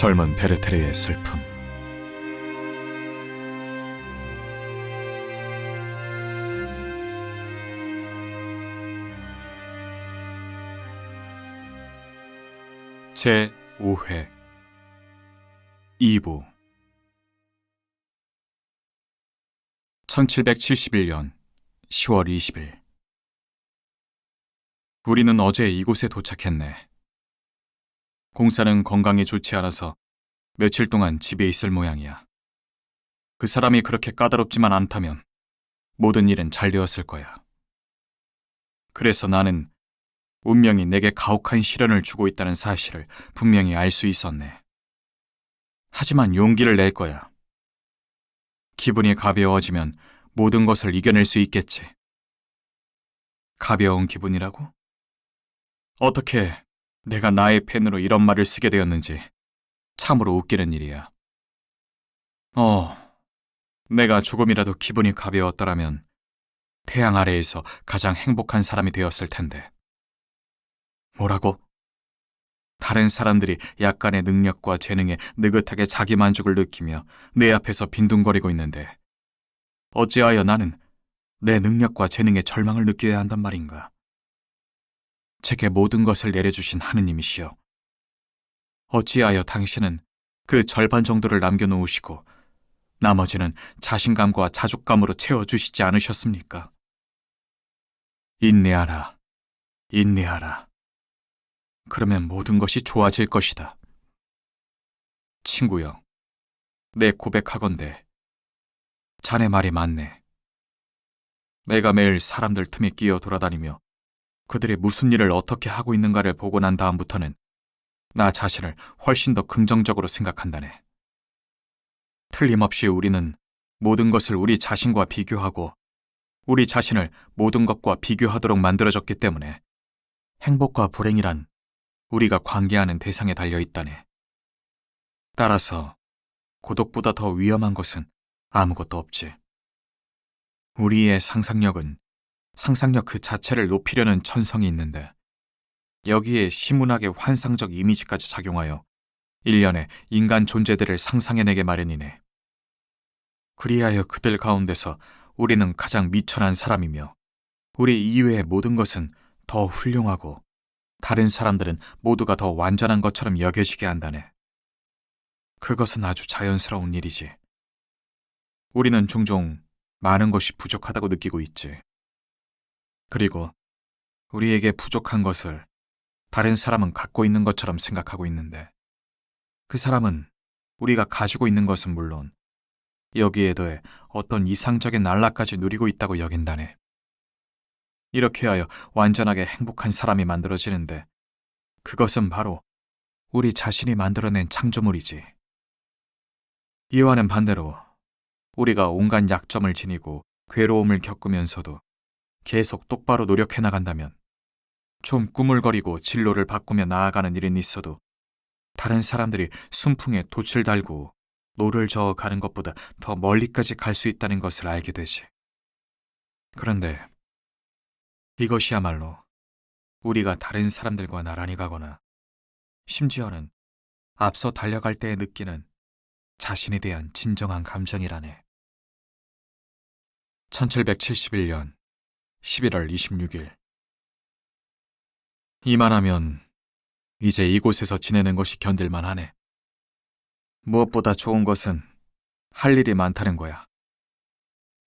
젊은 베르테르의 슬픔. 제5회 2부. 1771년 10월 20일. 우리는 어제 이곳에 도착했네. 공사는 건강이 좋지 않아서 며칠 동안 집에 있을 모양이야. 그 사람이 그렇게 까다롭지만 않다면 모든 일은 잘 되었을 거야. 그래서 나는 운명이 내게 가혹한 시련을 주고 있다는 사실을 분명히 알 수 있었네. 하지만 용기를 낼 거야. 기분이 가벼워지면 모든 것을 이겨낼 수 있겠지. 가벼운 기분이라고? 어떻게 내가 나의 펜으로 이런 말을 쓰게 되었는지 참으로 웃기는 일이야. 내가 조금이라도 기분이 가벼웠더라면 태양 아래에서 가장 행복한 사람이 되었을 텐데. 뭐라고? 다른 사람들이 약간의 능력과 재능에 느긋하게 자기 만족을 느끼며 내 앞에서 빈둥거리고 있는데 어찌하여 나는 내 능력과 재능에 절망을 느껴야 한단 말인가? 제게 모든 것을 내려주신 하느님이시여, 어찌하여 당신은 그 절반 정도를 남겨놓으시고 나머지는 자신감과 자족감으로 채워주시지 않으셨습니까? 인내하라, 인내하라. 그러면 모든 것이 좋아질 것이다. 친구여, 내 고백하건대 자네 말이 맞네. 내가 매일 사람들 틈에 끼어 돌아다니며 그들의 무슨 일을 어떻게 하고 있는가를 보고 난 다음부터는 나 자신을 훨씬 더 긍정적으로 생각한다네. 틀림없이 우리는 모든 것을 우리 자신과 비교하고 우리 자신을 모든 것과 비교하도록 만들어졌기 때문에 행복과 불행이란 우리가 관계하는 대상에 달려있다네. 따라서 고독보다 더 위험한 것은 아무것도 없지. 우리의 상상력은 상상력 그 자체를 높이려는 천성이 있는데 여기에 시문학의 환상적 이미지까지 작용하여 일련의 인간 존재들을 상상해내게 마련이네. 그리하여 그들 가운데서 우리는 가장 미천한 사람이며 우리 이외의 모든 것은 더 훌륭하고 다른 사람들은 모두가 더 완전한 것처럼 여겨지게 한다네. 그것은 아주 자연스러운 일이지. 우리는 종종 많은 것이 부족하다고 느끼고 있지. 그리고 우리에게 부족한 것을 다른 사람은 갖고 있는 것처럼 생각하고 있는데 그 사람은 우리가 가지고 있는 것은 물론 여기에 더해 어떤 이상적인 안락까지 누리고 있다고 여긴다네. 이렇게 하여 완전하게 행복한 사람이 만들어지는데 그것은 바로 우리 자신이 만들어낸 창조물이지. 이와는 반대로 우리가 온갖 약점을 지니고 괴로움을 겪으면서도 계속 똑바로 노력해 나간다면 좀 꾸물거리고 진로를 바꾸며 나아가는 일은 있어도 다른 사람들이 순풍에 돛을 달고 노를 저어 가는 것보다 더 멀리까지 갈 수 있다는 것을 알게 되지. 그런데 이것이야말로 우리가 다른 사람들과 나란히 가거나 심지어는 앞서 달려갈 때에 느끼는 자신에 대한 진정한 감정이라네. 1771년 11월 26일. 이만하면 이제 이곳에서 지내는 것이 견딜만 하네. 무엇보다 좋은 것은 할 일이 많다는 거야.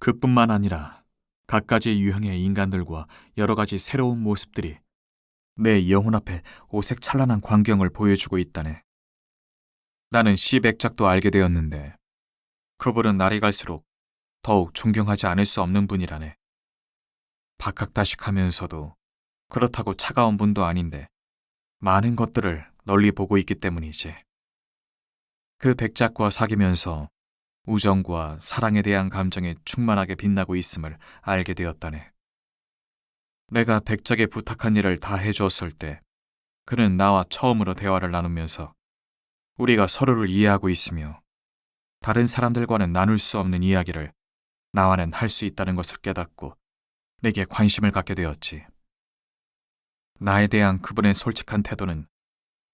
그뿐만 아니라 갖가지 유형의 인간들과 여러 가지 새로운 모습들이 내 영혼 앞에 오색찬란한 광경을 보여주고 있다네. 나는 시백작도 알게 되었는데 그분은 날이 갈수록 더욱 존경하지 않을 수 없는 분이라네. 박학다식하면서도 그렇다고 차가운 분도 아닌데 많은 것들을 널리 보고 있기 때문이지. 그 백작과 사귀면서 우정과 사랑에 대한 감정이 충만하게 빛나고 있음을 알게 되었다네. 내가 백작에 부탁한 일을 다 해주었을 때 그는 나와 처음으로 대화를 나누면서 우리가 서로를 이해하고 있으며 다른 사람들과는 나눌 수 없는 이야기를 나와는 할 수 있다는 것을 깨닫고 내게 관심을 갖게 되었지. 나에 대한 그분의 솔직한 태도는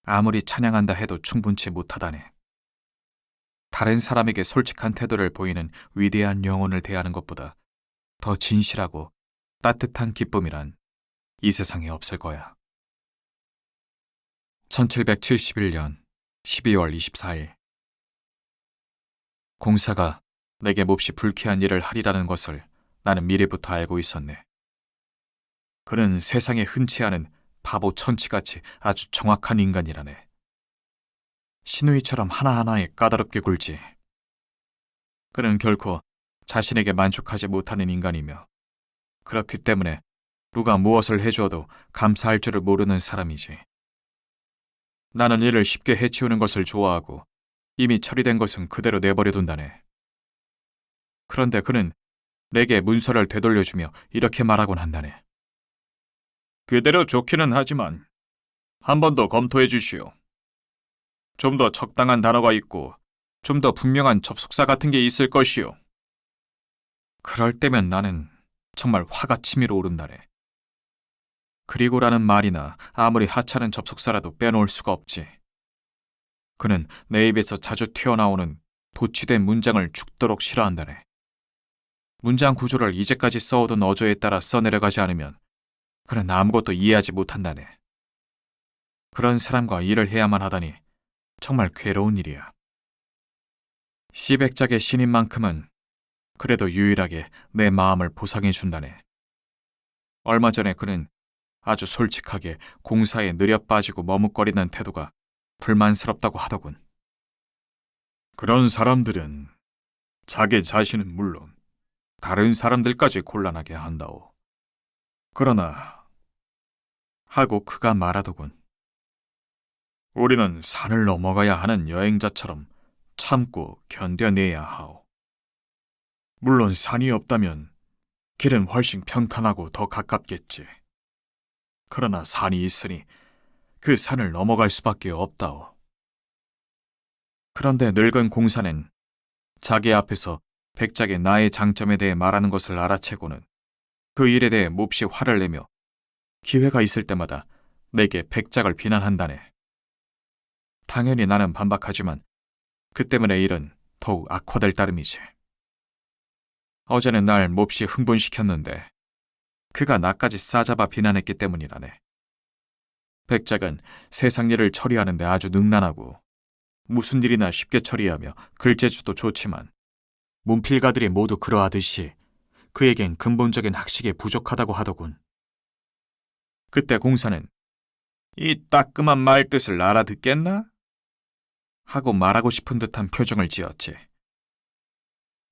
아무리 찬양한다 해도 충분치 못하다네. 다른 사람에게 솔직한 태도를 보이는 위대한 영혼을 대하는 것보다 더 진실하고 따뜻한 기쁨이란 이 세상에 없을 거야. 1771년 12월 24일. 공사가 내게 몹시 불쾌한 일을 하리라는 것을 나는 미리부터 알고 있었네. 그는 세상에 흔치 않은 바보 천치같이 아주 정확한 인간이라네. 시누이처럼 하나하나에 까다롭게 굴지. 그는 결코 자신에게 만족하지 못하는 인간이며 그렇기 때문에 누가 무엇을 해주어도 감사할 줄을 모르는 사람이지. 나는 이를 쉽게 해치우는 것을 좋아하고 이미 처리된 것은 그대로 내버려둔다네. 그런데 그는 내게 문서를 되돌려주며 이렇게 말하곤 한다네. 그대로 좋기는 하지만 한 번 더 검토해 주시오. 좀 더 적당한 단어가 있고 좀 더 분명한 접속사 같은 게 있을 것이오. 그럴 때면 나는 정말 화가 치밀어 오른다네. 그리고라는 말이나 아무리 하찮은 접속사라도 빼놓을 수가 없지. 그는 내 입에서 자주 튀어나오는 도치된 문장을 죽도록 싫어한다네. 문장 구조를 이제까지 써오던 어조에 따라 써내려가지 않으면 그는 아무것도 이해하지 못한다네. 그런 사람과 일을 해야만 하다니 정말 괴로운 일이야. 시백작의 신인만큼은 그래도 유일하게 내 마음을 보상해 준다네. 얼마 전에 그는 아주 솔직하게 공사에 느려 빠지고 머뭇거리는 태도가 불만스럽다고 하더군. 그런 사람들은 자기 자신은 물론 다른 사람들까지 곤란하게 한다오. 그러나 하고 그가 말하더군. 우리는 산을 넘어가야 하는 여행자처럼 참고 견뎌내야 하오. 물론 산이 없다면 길은 훨씬 평탄하고 더 가깝겠지. 그러나 산이 있으니 그 산을 넘어갈 수밖에 없다오. 그런데 늙은 공사는 자기 앞에서 백작의 나의 장점에 대해 말하는 것을 알아채고는 그 일에 대해 몹시 화를 내며 기회가 있을 때마다 내게 백작을 비난한다네. 당연히 나는 반박하지만 그 때문에 일은 더욱 악화될 따름이지. 어제는 날 몹시 흥분시켰는데 그가 나까지 싸잡아 비난했기 때문이라네. 백작은 세상 일을 처리하는데 아주 능란하고 무슨 일이나 쉽게 처리하며 글재주도 좋지만 문필가들이 모두 그러하듯이 그에겐 근본적인 학식이 부족하다고 하더군. 그때 공사는 이 따끔한 말뜻을 알아듣겠나? 하고 말하고 싶은 듯한 표정을 지었지.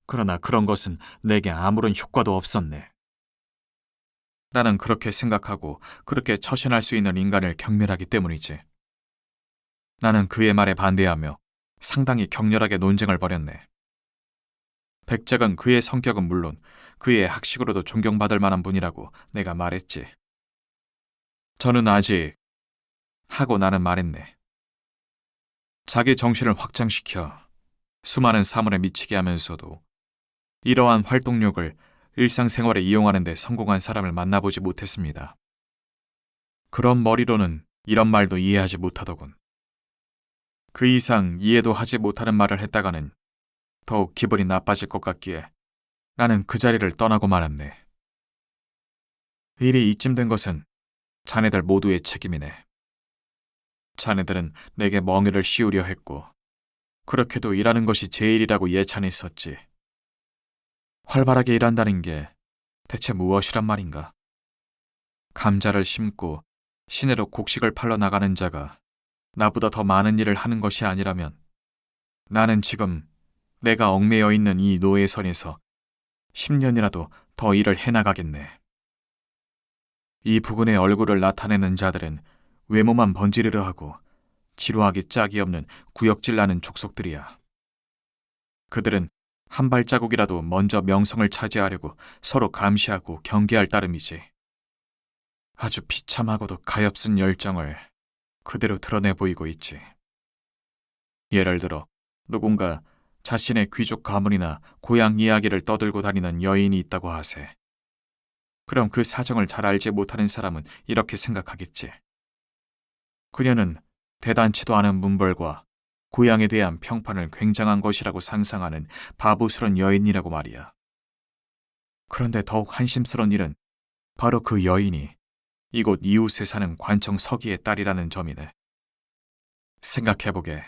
그러나 그런 것은 내게 아무런 효과도 없었네. 나는 그렇게 생각하고 그렇게 처신할 수 있는 인간을 경멸하기 때문이지. 나는 그의 말에 반대하며 상당히 격렬하게 논쟁을 벌였네. 백작은 그의 성격은 물론 그의 학식으로도 존경받을 만한 분이라고 내가 말했지. 저는 아직 하고 나는 말했네. 자기 정신을 확장시켜 수많은 사물에 미치게 하면서도 이러한 활동력을 일상생활에 이용하는 데 성공한 사람을 만나보지 못했습니다. 그런 머리로는 이런 말도 이해하지 못하더군. 그 이상 이해도 하지 못하는 말을 했다가는 더욱 기분이 나빠질 것 같기에 나는 그 자리를 떠나고 말았네. 일이 이쯤 된 것은 자네들 모두의 책임이네. 자네들은 내게 멍에를 씌우려 했고 그렇게도 일하는 것이 제 일이라고 예찬했었지. 활발하게 일한다는 게 대체 무엇이란 말인가? 감자를 심고 시내로 곡식을 팔러 나가는 자가 나보다 더 많은 일을 하는 것이 아니라면 나는 지금 내가 얽매여 있는 이 노예선에서 10년이라도 더 일을 해나가겠네. 이 부근의 얼굴을 나타내는 자들은 외모만 번지르르 하고 지루하기 짝이 없는 구역질 나는 족속들이야. 그들은 한 발자국이라도 먼저 명성을 차지하려고 서로 감시하고 경계할 따름이지. 아주 비참하고도 가엾은 열정을 그대로 드러내 보이고 있지. 예를 들어 누군가 자신의 귀족 가문이나 고향 이야기를 떠들고 다니는 여인이 있다고 하세. 그럼 그 사정을 잘 알지 못하는 사람은 이렇게 생각하겠지. 그녀는 대단치도 않은 문벌과 고향에 대한 평판을 굉장한 것이라고 상상하는 바보스런 여인이라고 말이야. 그런데 더욱 한심스러운 일은 바로 그 여인이 이곳 이웃에 사는 관청 서기의 딸이라는 점이네. 생각해보게.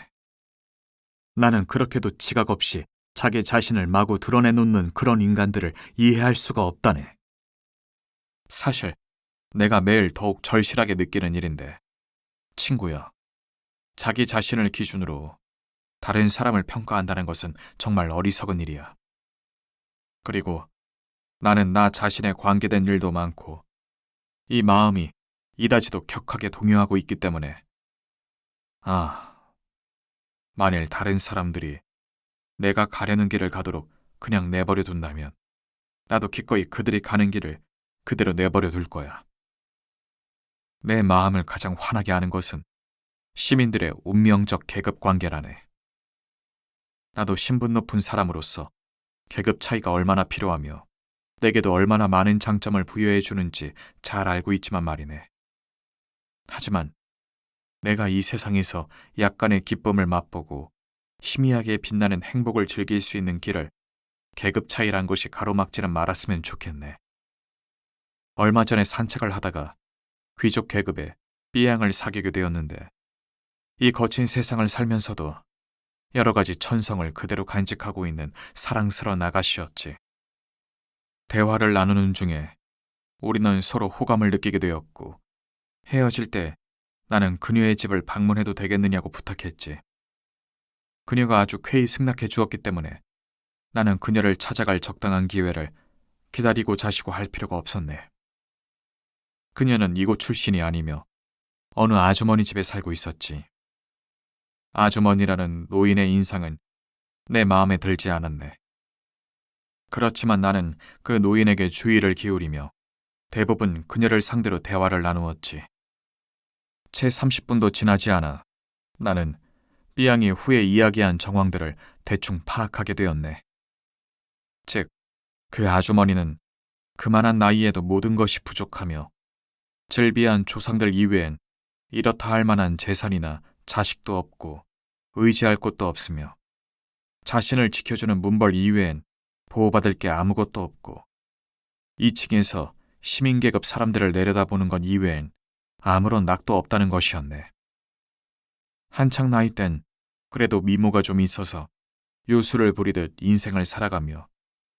나는 그렇게도 지각 없이 자기 자신을 마구 드러내놓는 그런 인간들을 이해할 수가 없다네. 사실 내가 매일 더욱 절실하게 느끼는 일인데, 친구야, 자기 자신을 기준으로 다른 사람을 평가한다는 것은 정말 어리석은 일이야. 그리고 나는 나 자신에 관계된 일도 많고 이 마음이 이다지도 격하게 동요하고 있기 때문에 만일 다른 사람들이 내가 가려는 길을 가도록 그냥 내버려 둔다면 나도 기꺼이 그들이 가는 길을 그대로 내버려 둘 거야. 내 마음을 가장 화나게 하는 것은 시민들의 운명적 계급 관계라네. 나도 신분 높은 사람으로서 계급 차이가 얼마나 필요하며 내게도 얼마나 많은 장점을 부여해 주는지 잘 알고 있지만 말이네. 하지만 내가 이 세상에서 약간의 기쁨을 맛보고 희미하게 빛나는 행복을 즐길 수 있는 길을 계급 차이란 것이 가로막지는 말았으면 좋겠네. 얼마 전에 산책을 하다가 귀족 계급의 삐양을 사귀게 되었는데 이 거친 세상을 살면서도 여러 가지 천성을 그대로 간직하고 있는 사랑스러운 아가씨였지. 대화를 나누는 중에 우리는 서로 호감을 느끼게 되었고 헤어질 때 나는 그녀의 집을 방문해도 되겠느냐고 부탁했지. 그녀가 아주 쾌히 승낙해 주었기 때문에 나는 그녀를 찾아갈 적당한 기회를 기다리고 자시고 할 필요가 없었네. 그녀는 이곳 출신이 아니며 어느 아주머니 집에 살고 있었지. 아주머니라는 노인의 인상은 내 마음에 들지 않았네. 그렇지만 나는 그 노인에게 주의를 기울이며 대부분 그녀를 상대로 대화를 나누었지. 채 30분도 지나지 않아 나는 삐양이 후에 이야기한 정황들을 대충 파악하게 되었네. 즉, 그 아주머니는 그만한 나이에도 모든 것이 부족하며 즐비한 조상들 이외엔 이렇다 할 만한 재산이나 자식도 없고 의지할 곳도 없으며 자신을 지켜주는 문벌 이외엔 보호받을 게 아무것도 없고 2층에서 시민계급 사람들을 내려다보는 것 이외엔 아무런 낙도 없다는 것이었네. 한창 나이 땐 그래도 미모가 좀 있어서 요술을 부리듯 인생을 살아가며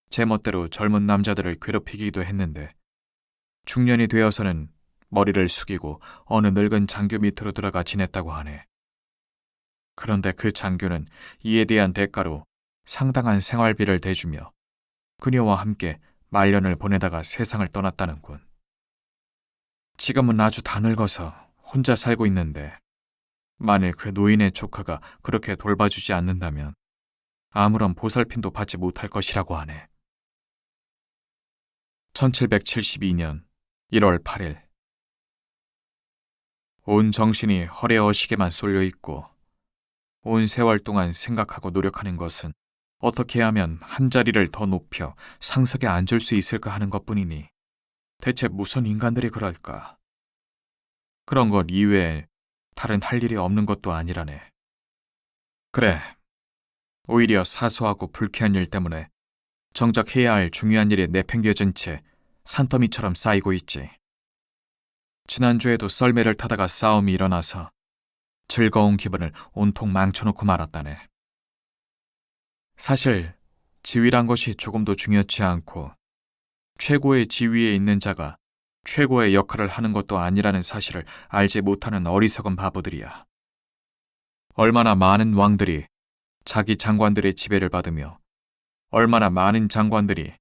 제멋대로 젊은 남자들을 괴롭히기도 했는데 중년이 되어서는 머리를 숙이고 어느 늙은 장교 밑으로 들어가 지냈다고 하네. 그런데 그 장교는 이에 대한 대가로 상당한 생활비를 대주며 그녀와 함께 말년을 보내다가 세상을 떠났다는군. 지금은 아주 다 늙어서 혼자 살고 있는데 만일 그 노인의 조카가 그렇게 돌봐주지 않는다면 아무런 보살핌도 받지 못할 것이라고 하네. 1772년 1월 8일 온 정신이 허례허식에만 쏠려 있고 온 세월 동안 생각하고 노력하는 것은 어떻게 하면 한 자리를 더 높여 상석에 앉을 수 있을까 하는 것뿐이니 대체 무슨 인간들이 그럴까? 그런 것 이외에 다른 할 일이 없는 것도 아니라네. 그래, 오히려 사소하고 불쾌한 일 때문에 정작 해야 할 중요한 일이 내팽겨진 채 산더미처럼 쌓이고 있지. 지난주에도 썰매를 타다가 싸움이 일어나서 즐거운 기분을 온통 망쳐놓고 말았다네. 사실 지위란 것이 조금도 중요치 않고 최고의 지위에 있는 자가 최고의 역할을 하는 것도 아니라는 사실을 알지 못하는 어리석은 바보들이야. 얼마나 많은 왕들이 자기 장관들의 지배를 받으며 얼마나 많은 장관들이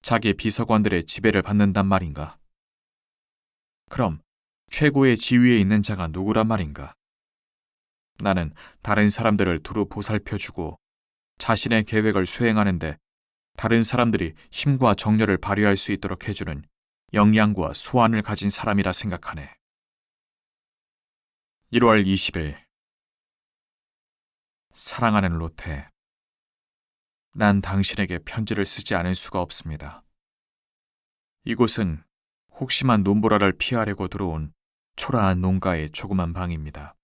자기 비서관들의 지배를 받는단 말인가? 그럼 최고의 지위에 있는 자가 누구란 말인가? 나는 다른 사람들을 두루 보살펴주고 자신의 계획을 수행하는데 다른 사람들이 힘과 정열을 발휘할 수 있도록 해주는 역량과 수완을 가진 사람이라 생각하네. 1월 20일 사랑하는 로테, 난 당신에게 편지를 쓰지 않을 수가 없습니다. 이곳은 혹시만 눈보라를 피하려고 들어온 초라한 농가의 조그만 방입니다.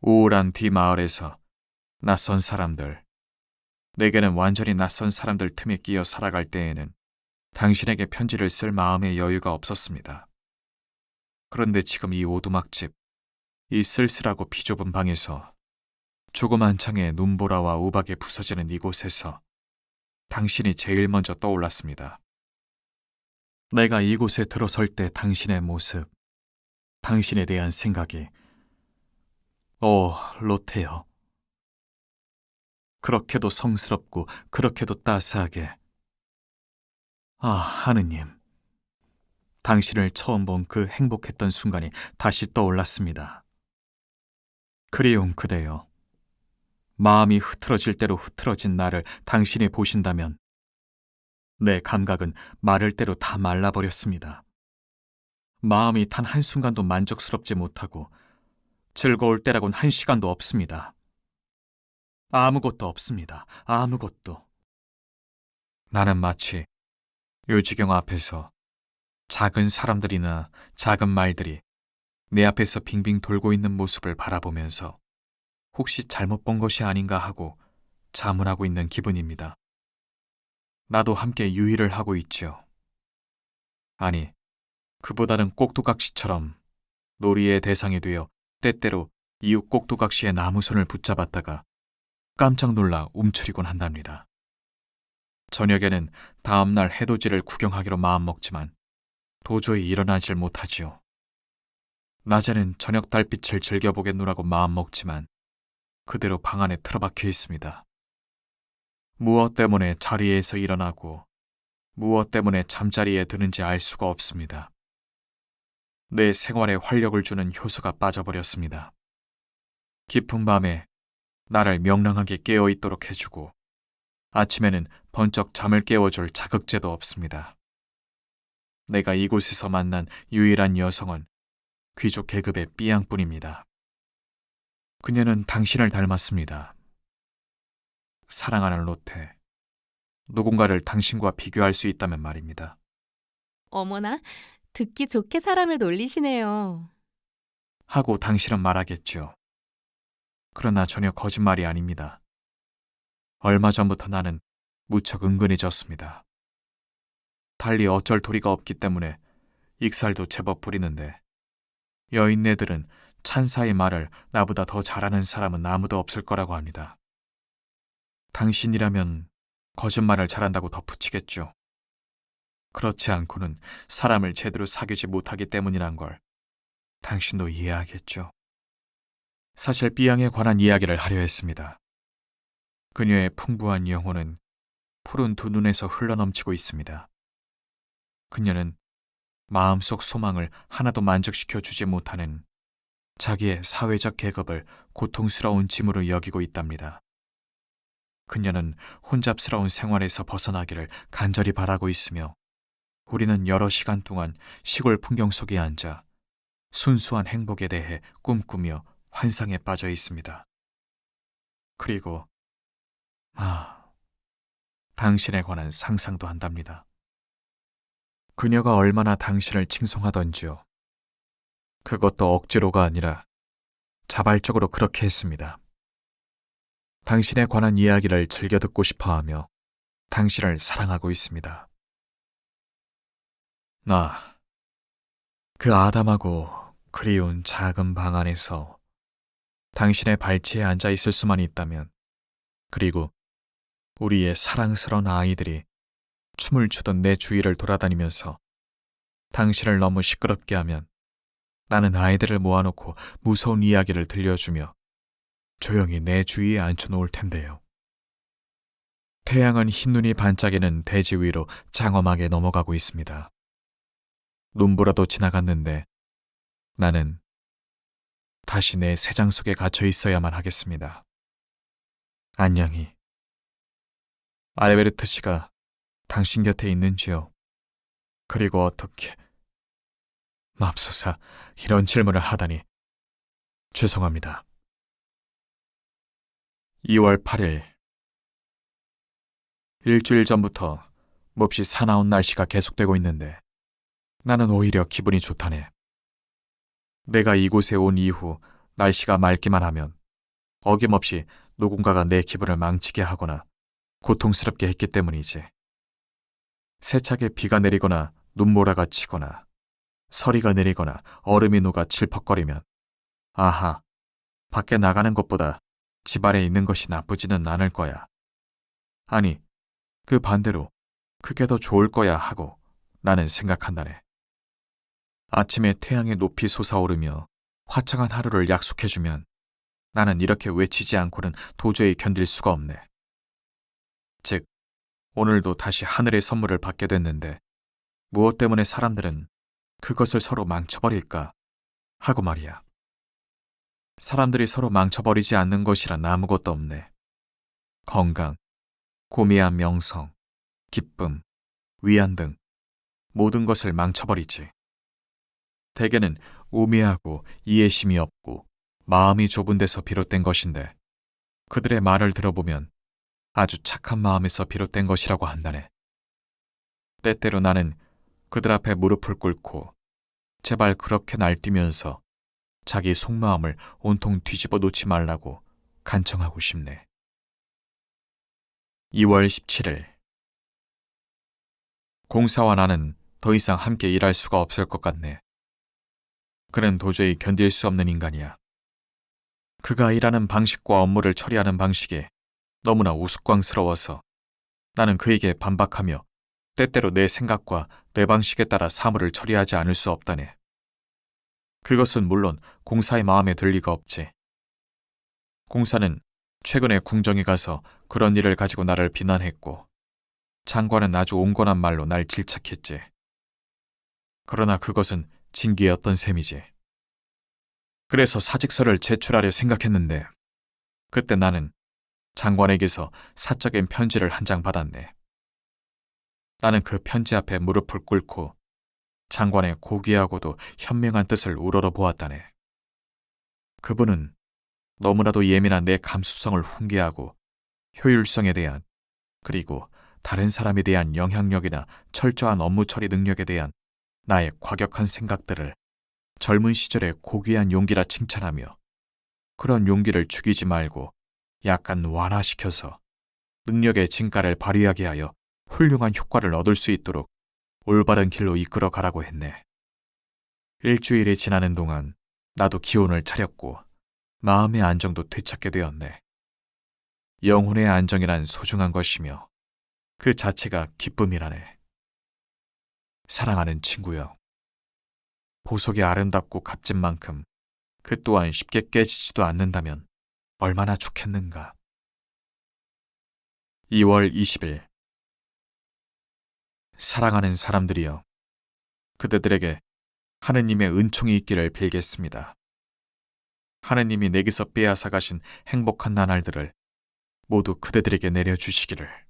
우울한 뒤마을에서 낯선 사람들, 내게는 완전히 낯선 사람들 틈에 끼어 살아갈 때에는 당신에게 편지를 쓸 마음의 여유가 없었습니다. 그런데 지금 이 오두막집, 이 쓸쓸하고 비좁은 방에서 조그만 창에 눈보라와 우박이 부서지는 이곳에서 당신이 제일 먼저 떠올랐습니다. 내가 이곳에 들어설 때 당신의 모습, 당신에 대한 생각이, 로테요. 그렇게도 성스럽고 그렇게도 따스하게. 하느님. 당신을 처음 본 그 행복했던 순간이 다시 떠올랐습니다. 그리운 그대여. 마음이 흐트러질 대로 흐트러진 나를 당신이 보신다면 내 감각은 마를 대로 다 말라버렸습니다. 마음이 단 한순간도 만족스럽지 못하고 즐거울 때라곤 한 시간도 없습니다. 아무것도 없습니다. 아무것도. 나는 마치 요지경 앞에서 작은 사람들이나 작은 말들이 내 앞에서 빙빙 돌고 있는 모습을 바라보면서 혹시 잘못 본 것이 아닌가 하고 자문하고 있는 기분입니다. 나도 함께 유의를 하고 있죠. 아니, 그보다는 꼭두각시처럼 놀이의 대상이 되어 때때로 이웃 꼭두각시의 나무선을 붙잡았다가 깜짝 놀라 움츠리곤 한답니다. 저녁에는 다음날 해돋이를 구경하기로 마음먹지만 도저히 일어나질 못하지요. 낮에는 저녁 달빛을 즐겨보겠노라고 마음먹지만 그대로 방 안에 틀어박혀 있습니다. 무엇 때문에 자리에서 일어나고 무엇 때문에 잠자리에 드는지 알 수가 없습니다. 내 생활에 활력을 주는 효소가 빠져버렸습니다. 깊은 밤에 나를 명랑하게 깨어있도록 해주고 아침에는 번쩍 잠을 깨워줄 자극제도 없습니다. 내가 이곳에서 만난 유일한 여성은 귀족 계급의 삐양뿐입니다. 그녀는 당신을 닮았습니다. 사랑하는 로테, 누군가를 당신과 비교할 수 있다면 말입니다. 어머나, 듣기 좋게 사람을 놀리시네요. 하고 당신은 말하겠죠. 그러나 전혀 거짓말이 아닙니다. 얼마 전부터 나는 무척 은근해졌습니다. 달리 어쩔 도리가 없기 때문에 익살도 제법 부리는데 여인네들은 찬사의 말을 나보다 더 잘하는 사람은 아무도 없을 거라고 합니다. 당신이라면 거짓말을 잘한다고 덧붙이겠죠. 그렇지 않고는 사람을 제대로 사귀지 못하기 때문이란 걸 당신도 이해하겠죠. 사실 삐양에 관한 이야기를 하려 했습니다. 그녀의 풍부한 영혼은 푸른 두 눈에서 흘러넘치고 있습니다. 그녀는 마음속 소망을 하나도 만족시켜 주지 못하는 자기의 사회적 계급을 고통스러운 짐으로 여기고 있답니다. 그녀는 혼잡스러운 생활에서 벗어나기를 간절히 바라고 있으며 우리는 여러 시간 동안 시골 풍경 속에 앉아 순수한 행복에 대해 꿈꾸며 환상에 빠져 있습니다. 그리고 당신에 관한 상상도 한답니다. 그녀가 얼마나 당신을 칭송하던지요. 그것도 억지로가 아니라 자발적으로 그렇게 했습니다. 당신에 관한 이야기를 즐겨 듣고 싶어하며 당신을 사랑하고 있습니다. 그 아담하고 그리운 작은 방 안에서 당신의 발치에 앉아 있을 수만 있다면, 그리고 우리의 사랑스러운 아이들이 춤을 추던 내 주위를 돌아다니면서 당신을 너무 시끄럽게 하면 나는 아이들을 모아놓고 무서운 이야기를 들려주며 조용히 내 주위에 앉혀놓을 텐데요. 태양은 흰눈이 반짝이는 대지 위로 장엄하게 넘어가고 있습니다. 눈보라도 지나갔는데 나는 다시 내 새장 속에 갇혀 있어야만 하겠습니다. 안녕히. 알베르트 씨가 당신 곁에 있는지요? 그리고 어떻게... 맙소사, 이런 질문을 하다니. 죄송합니다. 2월 8일. 일주일 전부터 몹시 사나운 날씨가 계속되고 있는데 나는 오히려 기분이 좋다네. 내가 이곳에 온 이후 날씨가 맑기만 하면 어김없이 누군가가 내 기분을 망치게 하거나 고통스럽게 했기 때문이지. 세차게 비가 내리거나 눈보라가 치거나 서리가 내리거나 얼음이 녹아 질퍽거리면 아하, 밖에 나가는 것보다 집 안에 있는 것이 나쁘지는 않을 거야. 아니, 그 반대로 그게 더 좋을 거야 하고 나는 생각한다네. 아침에 태양이 높이 솟아오르며 화창한 하루를 약속해주면 나는 이렇게 외치지 않고는 도저히 견딜 수가 없네. 즉, 오늘도 다시 하늘의 선물을 받게 됐는데 무엇 때문에 사람들은 그것을 서로 망쳐버릴까 하고 말이야. 사람들이 서로 망쳐버리지 않는 것이란 아무것도 없네. 건강, 고미한 명성, 기쁨, 위안 등 모든 것을 망쳐버리지. 대개는 우매하고 이해심이 없고 마음이 좁은 데서 비롯된 것인데 그들의 말을 들어보면 아주 착한 마음에서 비롯된 것이라고 한다네. 때때로 나는 그들 앞에 무릎을 꿇고 제발 그렇게 날뛰면서 자기 속마음을 온통 뒤집어 놓지 말라고 간청하고 싶네. 2월 17일. 공사와 나는 더 이상 함께 일할 수가 없을 것 같네. 그는 도저히 견딜 수 없는 인간이야. 그가 일하는 방식과 업무를 처리하는 방식이 너무나 우스꽝스러워서 나는 그에게 반박하며 때때로 내 생각과 내 방식에 따라 사물을 처리하지 않을 수 없다네. 그것은 물론 공사의 마음에 들 리가 없지. 공사는 최근에 궁정에 가서 그런 일을 가지고 나를 비난했고 장관은 아주 온건한 말로 날 질책했지. 그러나 그것은 징계였던 셈이지. 그래서 사직서를 제출하려 생각했는데 그때 나는 장관에게서 사적인 편지를 한 장 받았네. 나는 그 편지 앞에 무릎을 꿇고 장관의 고귀하고도 현명한 뜻을 우러러 보았다네. 그분은 너무나도 예민한 내 감수성을 훈계하고 효율성에 대한 그리고 다른 사람에 대한 영향력이나 철저한 업무 처리 능력에 대한 나의 과격한 생각들을 젊은 시절의 고귀한 용기라 칭찬하며 그런 용기를 죽이지 말고 약간 완화시켜서 능력의 진가를 발휘하게 하여 훌륭한 효과를 얻을 수 있도록 올바른 길로 이끌어 가라고 했네. 일주일이 지나는 동안 나도 기운을 차렸고 마음의 안정도 되찾게 되었네. 영혼의 안정이란 소중한 것이며 그 자체가 기쁨이라네. 사랑하는 친구여, 보석이 아름답고 값진 만큼 그 또한 쉽게 깨지지도 않는다면 얼마나 좋겠는가. 2월 20일. 사랑하는 사람들이여, 그대들에게 하느님의 은총이 있기를 빌겠습니다. 하느님이 내게서 빼앗아 가신 행복한 나날들을 모두 그대들에게 내려주시기를.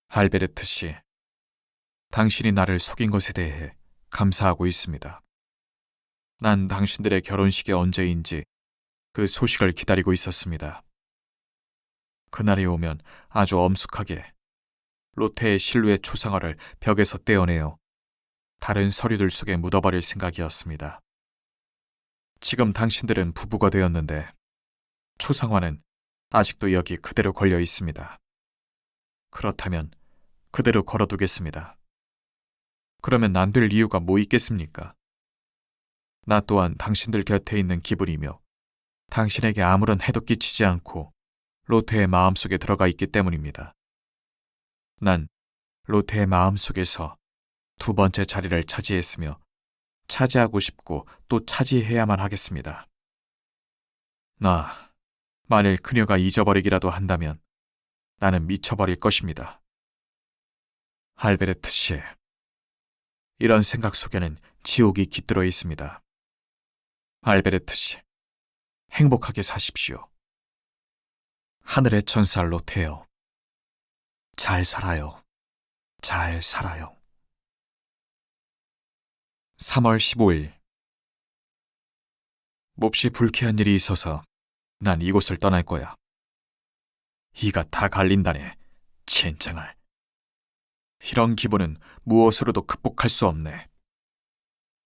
할베르트 씨, 당신이 나를 속인 것에 대해 감사하고 있습니다. 난 당신들의 결혼식이 언제인지 그 소식을 기다리고 있었습니다. 그날이 오면 아주 엄숙하게 로테의 실루엣 초상화를 벽에서 떼어내어 다른 서류들 속에 묻어버릴 생각이었습니다. 지금 당신들은 부부가 되었는데 초상화는 아직도 여기 그대로 걸려 있습니다. 그렇다면 그대로 걸어두겠습니다. 그러면 안 될 이유가 뭐 있겠습니까? 나 또한 당신들 곁에 있는 기분이며 당신에게 아무런 해도 끼치지 않고 로테의 마음속에 들어가 있기 때문입니다. 난 로테의 마음속에서 두 번째 자리를 차지했으며 차지하고 싶고 또 차지해야만 하겠습니다. 만일 그녀가 잊어버리기라도 한다면 나는 미쳐버릴 것입니다. 할베르트 씨, 이런 생각 속에는 지옥이 깃들어 있습니다. 알베르트 씨, 행복하게 사십시오. 하늘의 천사 로테요. 잘 살아요. 잘 살아요. 3월 15일. 몹시 불쾌한 일이 있어서 난 이곳을 떠날 거야. 이가 다 갈린다네. 젠장할. 이런 기분은 무엇으로도 극복할 수 없네.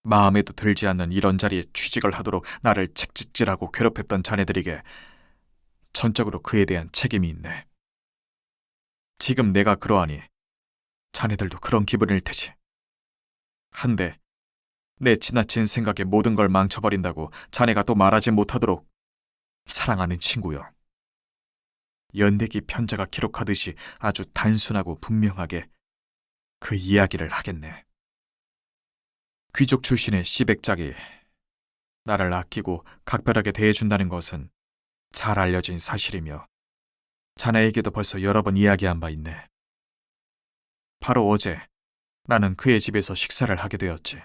마음에도 들지 않는 이런 자리에 취직을 하도록 나를 책찍질하고 괴롭혔던 자네들에게 전적으로 그에 대한 책임이 있네. 지금 내가 그러하니 자네들도 그런 기분일 테지. 한데 내 지나친 생각에 모든 걸 망쳐버린다고 자네가 또 말하지 못하도록 사랑하는 친구요. 연대기 편자가 기록하듯이 아주 단순하고 분명하게 그 이야기를 하겠네. 귀족 출신의 시백작이 나를 아끼고 각별하게 대해준다는 것은 잘 알려진 사실이며 자네에게도 벌써 여러 번 이야기한 바 있네. 바로 어제 나는 그의 집에서 식사를 하게 되었지.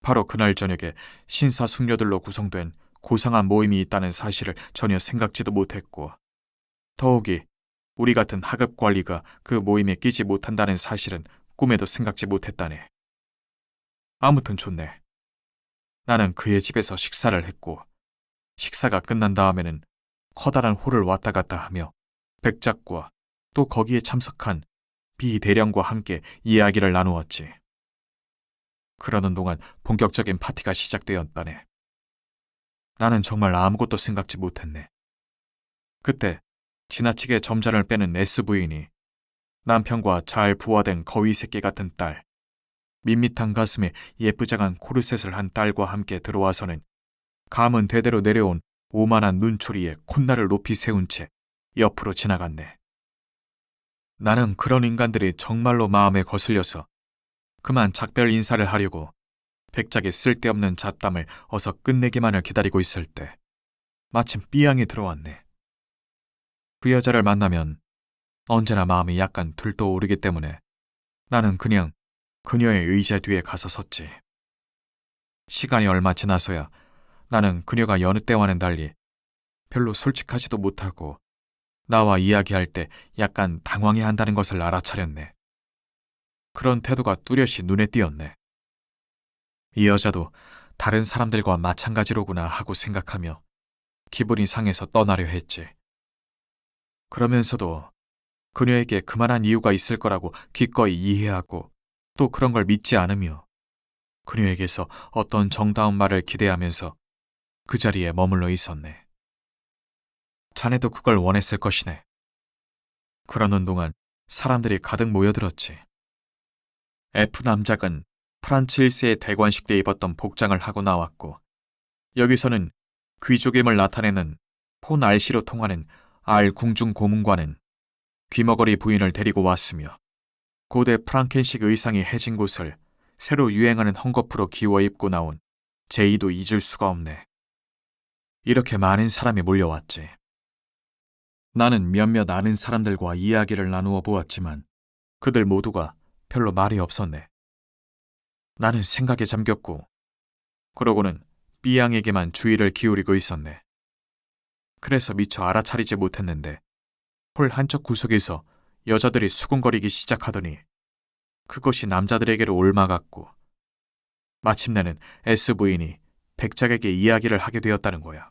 바로 그날 저녁에 신사숙녀들로 구성된 고상한 모임이 있다는 사실을 전혀 생각지도 못했고, 더욱이 우리 같은 하급 관리가 그 모임에 끼지 못한다는 사실은 꿈에도 생각지 못했다네. 아무튼 좋네. 나는 그의 집에서 식사를 했고, 식사가 끝난 다음에는 커다란 홀을 왔다 갔다 하며 백작과 또 거기에 참석한 비대령과 함께 이야기를 나누었지. 그러는 동안 본격적인 파티가 시작되었다네. 나는 정말 아무것도 생각지 못했네. 그때 지나치게 점잔을 빼는 S 부인이 남편과 잘 부화된 거위 새끼 같은 딸, 밋밋한 가슴에 예쁘장한 코르셋을 한 딸과 함께 들어와서는 감은 대대로 내려온 오만한 눈초리에 콧날을 높이 세운 채 옆으로 지나갔네. 나는 그런 인간들이 정말로 마음에 거슬려서 그만 작별 인사를 하려고 백작의 쓸데없는 잡담을 어서 끝내기만을 기다리고 있을 때 마침 삐양이 들어왔네. 그 여자를 만나면 언제나 마음이 약간 들떠오르기 때문에 나는 그냥 그녀의 의자 뒤에 가서 섰지. 시간이 얼마 지나서야 나는 그녀가 여느 때와는 달리 별로 솔직하지도 못하고 나와 이야기할 때 약간 당황해한다는 것을 알아차렸네. 그런 태도가 뚜렷이 눈에 띄었네. 이 여자도 다른 사람들과 마찬가지로구나 하고 생각하며 기분이 상해서 떠나려 했지. 그러면서도 그녀에게 그만한 이유가 있을 거라고 기꺼이 이해하고 또 그런 걸 믿지 않으며 그녀에게서 어떤 정다운 말을 기대하면서 그 자리에 머물러 있었네. 자네도 그걸 원했을 것이네. 그러는 동안 사람들이 가득 모여들었지. F 남작은 프란츠 1세의 대관식 때 입었던 복장을 하고 나왔고, 여기서는 귀족임을 나타내는 폰 알씨로 통하는 알 궁중 고문관은 귀머거리 부인을 데리고 왔으며, 고대 프랑켄식 의상이 해진 곳을 새로 유행하는 헝겊으로 기워 입고 나온 제이도 잊을 수가 없네. 이렇게 많은 사람이 몰려왔지. 나는 몇몇 아는 사람들과 이야기를 나누어 보았지만 그들 모두가 별로 말이 없었네. 나는 생각에 잠겼고 그러고는 삐양에게만 주의를 기울이고 있었네. 그래서 미처 알아차리지 못했는데 홀 한쪽 구석에서 여자들이 수군거리기 시작하더니 그것이 남자들에게로 옮아갔고 마침내는 S 부인이 백작에게 이야기를 하게 되었다는 거야.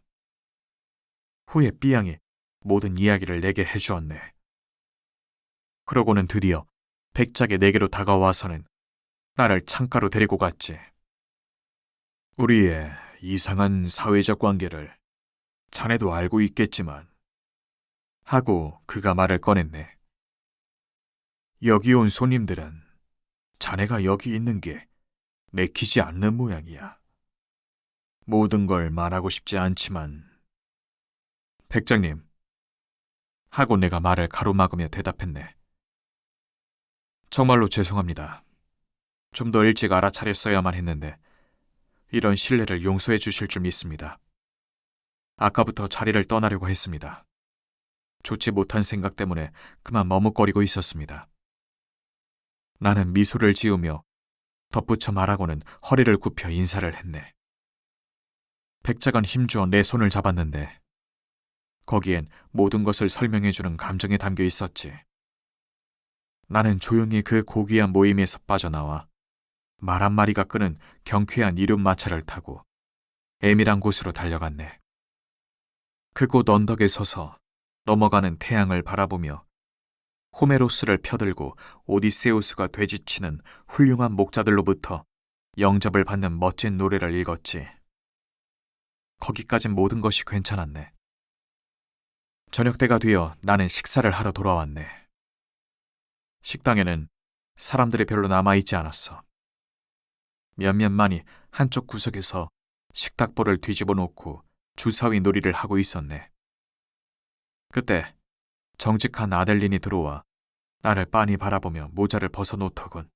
후에 삐양이 모든 이야기를 내게 해주었네. 그러고는 드디어 백작이 내게로 다가와서는 나를 창가로 데리고 갔지. 우리의 이상한 사회적 관계를 자네도 알고 있겠지만 하고 그가 말을 꺼냈네. 여기 온 손님들은 자네가 여기 있는 게 내키지 않는 모양이야. 모든 걸 말하고 싶지 않지만 백장님 하고 내가 말을 가로막으며 대답했네. 정말로 죄송합니다. 좀 더 일찍 알아차렸어야만 했는데 이런 실례를 용서해 주실 줄 믿습니다. 아까부터 자리를 떠나려고 했습니다. 좋지 못한 생각 때문에 그만 머뭇거리고 있었습니다. 나는 미소를 지으며 덧붙여 말하고는 허리를 굽혀 인사를 했네. 백작은 힘주어 내 손을 잡았는데 거기엔 모든 것을 설명해주는 감정이 담겨 있었지. 나는 조용히 그 고귀한 모임에서 빠져나와 말 한마리가 끄는 경쾌한 이륜마차를 타고 애밀한 곳으로 달려갔네. 그곳 언덕에 서서 넘어가는 태양을 바라보며 호메로스를 펴들고 오디세우스가 되지치는 훌륭한 목자들로부터 영접을 받는 멋진 노래를 읽었지. 거기까진 모든 것이 괜찮았네. 저녁 때가 되어 나는 식사를 하러 돌아왔네. 식당에는 사람들이 별로 남아있지 않았어. 몇몇만이 한쪽 구석에서 식탁보를 뒤집어 놓고 주사위 놀이를 하고 있었네. 그때 정직한 아델린이 들어와 나를 빤히 바라보며 모자를 벗어놓더군.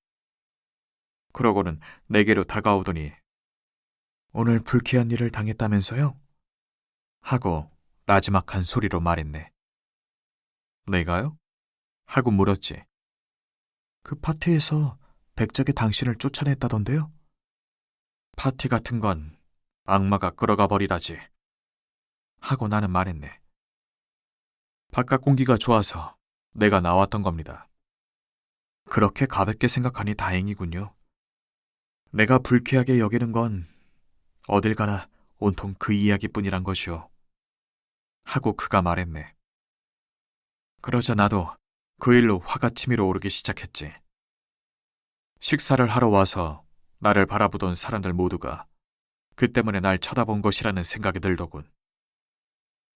그러고는 내게로 다가오더니 오늘 불쾌한 일을 당했다면서요? 하고 나지막한 소리로 말했네. 내가요? 하고 물었지. 그 파티에서 백작이 당신을 쫓아냈다던데요? 파티 같은 건 악마가 끌어가 버리다지. 하고 나는 말했네. 바깥 공기가 좋아서 내가 나왔던 겁니다. 그렇게 가볍게 생각하니 다행이군요. 내가 불쾌하게 여기는 건 어딜 가나 온통 그 이야기뿐이란 것이오. 하고 그가 말했네. 그러자 나도 그 일로 화가 치밀어 오르기 시작했지. 식사를 하러 와서 나를 바라보던 사람들 모두가 그 때문에 날 쳐다본 것이라는 생각이 들더군.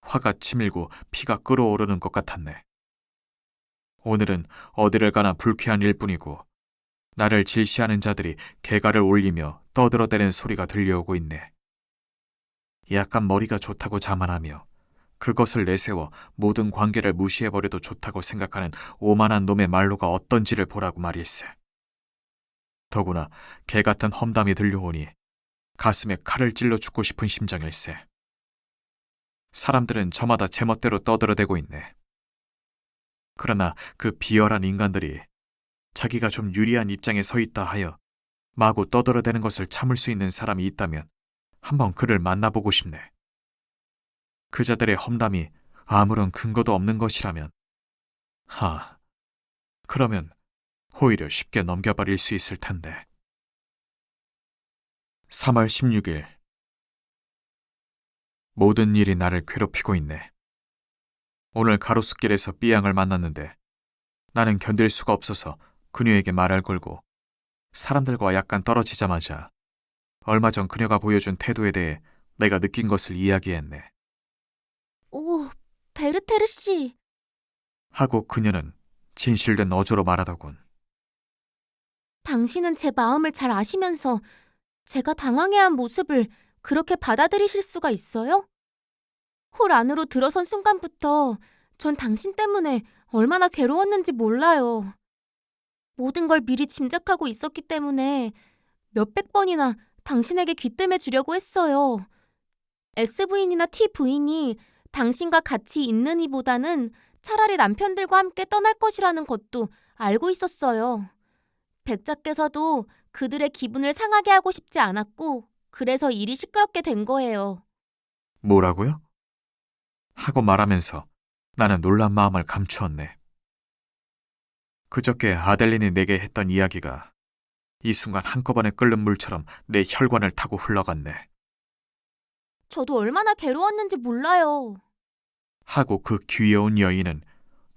화가 치밀고 피가 끓어오르는 것 같았네. 오늘은 어디를 가나 불쾌한 일뿐이고 나를 질시하는 자들이 개가를 올리며 떠들어대는 소리가 들려오고 있네. 약간 머리가 좋다고 자만하며 그것을 내세워 모든 관계를 무시해버려도 좋다고 생각하는 오만한 놈의 말로가 어떤지를 보라고 말일세. 더구나 개 같은 험담이 들려오니 가슴에 칼을 찔러 죽고 싶은 심정일세. 사람들은 저마다 제멋대로 떠들어대고 있네. 그러나 그 비열한 인간들이 자기가 좀 유리한 입장에 서 있다 하여 마구 떠들어대는 것을 참을 수 있는 사람이 있다면 한번 그를 만나보고 싶네. 그자들의 험담이 아무런 근거도 없는 것이라면, 그러면 오히려 쉽게 넘겨버릴 수 있을 텐데. 3월 16일. 모든 일이 나를 괴롭히고 있네. 오늘 가로수길에서 삐양을 만났는데 나는 견딜 수가 없어서 그녀에게 말을 걸고 사람들과 약간 떨어지자마자 얼마 전 그녀가 보여준 태도에 대해 내가 느낀 것을 이야기했네. 오, 베르테르 씨. 하고 그녀는 진실된 어조로 말하더군. 당신은 제 마음을 잘 아시면서 제가 당황해한 모습을 그렇게 받아들이실 수가 있어요? 홀 안으로 들어선 순간부터 전 당신 때문에 얼마나 괴로웠는지 몰라요. 모든 걸 미리 짐작하고 있었기 때문에 몇백 번이나 당신에게 귀뜸해 주려고 했어요. S부인이나 T부인이 당신과 같이 있는 이보다는 차라리 남편들과 함께 떠날 것이라는 것도 알고 있었어요. 백작께서도 그들의 기분을 상하게 하고 싶지 않았고 그래서 일이 시끄럽게 된 거예요. 뭐라고요? 하고 말하면서 나는 놀란 마음을 감추었네. 그저께 아델린이 내게 했던 이야기가 이 순간 한꺼번에 끓는 물처럼 내 혈관을 타고 흘러갔네. 저도 얼마나 괴로웠는지 몰라요. 하고 그 귀여운 여인은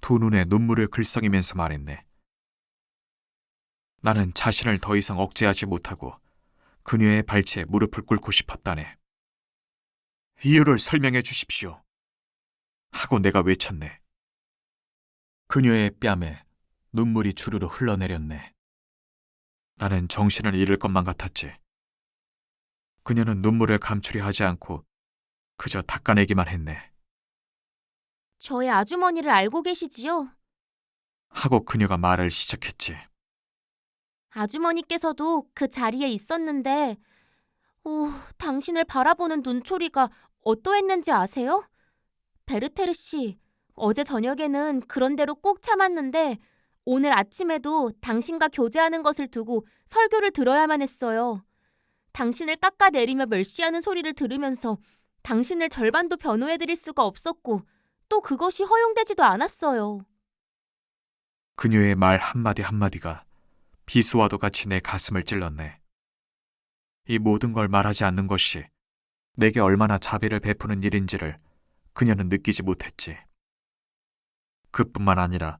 두 눈에 눈물을 글썽이면서 말했네. 나는 자신을 더 이상 억제하지 못하고 그녀의 발치에 무릎을 꿇고 싶었다네. 이유를 설명해 주십시오. 하고 내가 외쳤네. 그녀의 뺨에 눈물이 주르르 흘러내렸네. 나는 정신을 잃을 것만 같았지. 그녀는 눈물을 감추려 하지 않고 그저 닦아내기만 했네. 저의 아주머니를 알고 계시지요? 하고 그녀가 말을 시작했지. 아주머니께서도 그 자리에 있었는데, 당신을 바라보는 눈초리가 어떠했는지 아세요? 베르테르 씨, 어제 저녁에는 그런 대로 꾹 참았는데 오늘 아침에도 당신과 교제하는 것을 두고 설교를 들어야만 했어요. 당신을 깎아내리며 멸시하는 소리를 들으면서 당신을 절반도 변호해드릴 수가 없었고 또 그것이 허용되지도 않았어요. 그녀의 말 한마디 한마디가 비수와도 같이 내 가슴을 찔렀네. 이 모든 걸 말하지 않는 것이 내게 얼마나 자비를 베푸는 일인지를 그녀는 느끼지 못했지. 그뿐만 아니라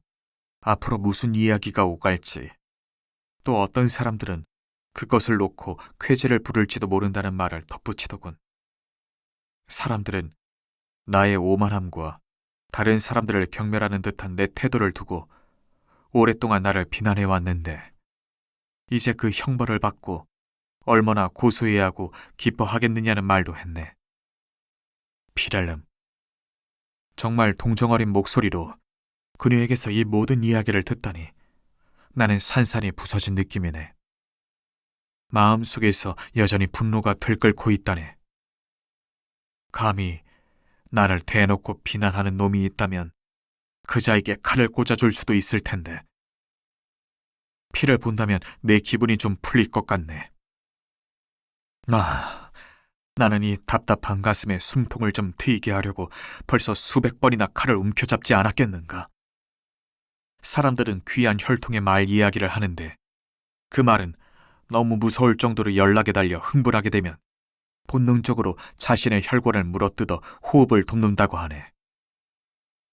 앞으로 무슨 이야기가 오갈지, 또 어떤 사람들은 그것을 놓고 쾌재를 부를지도 모른다는 말을 덧붙이더군. 사람들은 나의 오만함과 다른 사람들을 경멸하는 듯한 내 태도를 두고 오랫동안 나를 비난해 왔는데 이제 그 형벌을 받고 얼마나 고소해야 하고 기뻐하겠느냐는 말도 했네. 피렐름, 정말 동정어린 목소리로 그녀에게서 이 모든 이야기를 듣다니 나는 산산이 부서진 느낌이네. 마음속에서 여전히 분노가 들끓고 있다네. 감히 나를 대놓고 비난하는 놈이 있다면 그 자에게 칼을 꽂아줄 수도 있을 텐데. 피를 본다면 내 기분이 좀 풀릴 것 같네. 나는 이 답답한 가슴에 숨통을 좀 트이게 하려고 벌써 수백 번이나 칼을 움켜잡지 않았겠는가. 사람들은 귀한 혈통의 말 이야기를 하는데 그 말은 너무 무서울 정도로 연락에 달려 흥분하게 되면 본능적으로 자신의 혈관을 물어뜯어 호흡을 돕는다고 하네.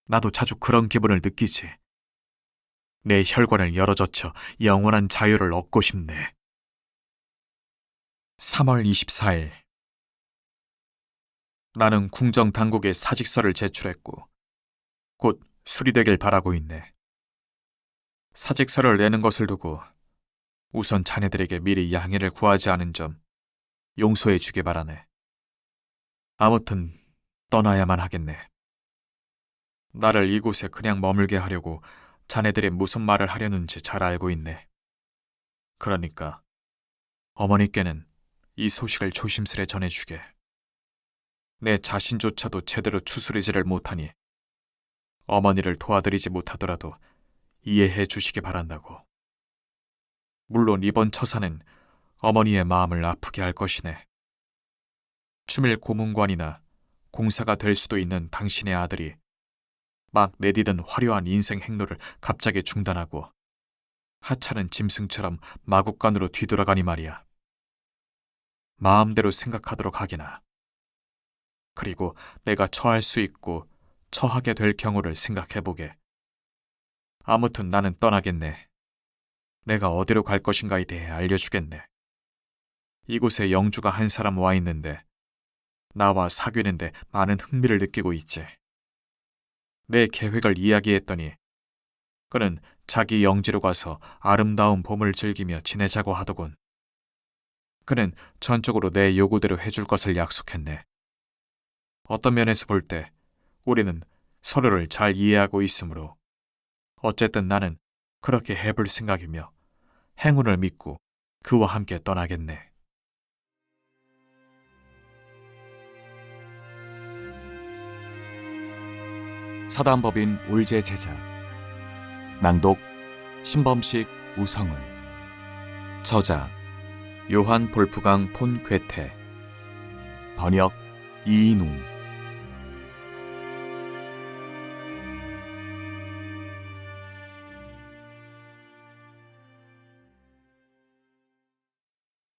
나도 자주 그런 기분을 느끼지. 내 혈관을 열어젖혀 영원한 자유를 얻고 싶네. 3월 24일. 나는 궁정 당국에 사직서를 제출했고 곧 수리되길 바라고 있네. 사직서를 내는 것을 두고 우선 자네들에게 미리 양해를 구하지 않은 점 용서해 주길 바라네. 아무튼 떠나야만 하겠네. 나를 이곳에 그냥 머물게 하려고 자네들이 무슨 말을 하려는지 잘 알고 있네. 그러니까 어머니께는 이 소식을 조심스레 전해주게. 내 자신조차도 제대로 추스리지를 못하니 어머니를 도와드리지 못하더라도 이해해 주시기 바란다고. 물론 이번 처사는 어머니의 마음을 아프게 할 것이네. 추밀 고문관이나 공사가 될 수도 있는 당신의 아들이 막 내디딘 화려한 인생 행로를 갑자기 중단하고 하찮은 짐승처럼 마국간으로 뒤돌아가니 말이야. 마음대로 생각하도록 하기나. 그리고 내가 처할 수 있고 처하게 될 경우를 생각해보게. 아무튼 나는 떠나겠네. 내가 어디로 갈 것인가에 대해 알려주겠네. 이곳에 영주가 한 사람 와 있는데 나와 사귀는데 많은 흥미를 느끼고 있지. 내 계획을 이야기했더니 그는 자기 영지로 가서 아름다운 봄을 즐기며 지내자고 하더군. 그는 전적으로 내 요구대로 해줄 것을 약속했네. 어떤 면에서 볼 때 우리는 서로를 잘 이해하고 있으므로 어쨌든 나는 그렇게 해볼 생각이며 행운을 믿고 그와 함께 떠나겠네. 사단법인 올제 제작 낭독 신범식 우성은 저자 요한 볼프강 폰 괴테 번역 이인웅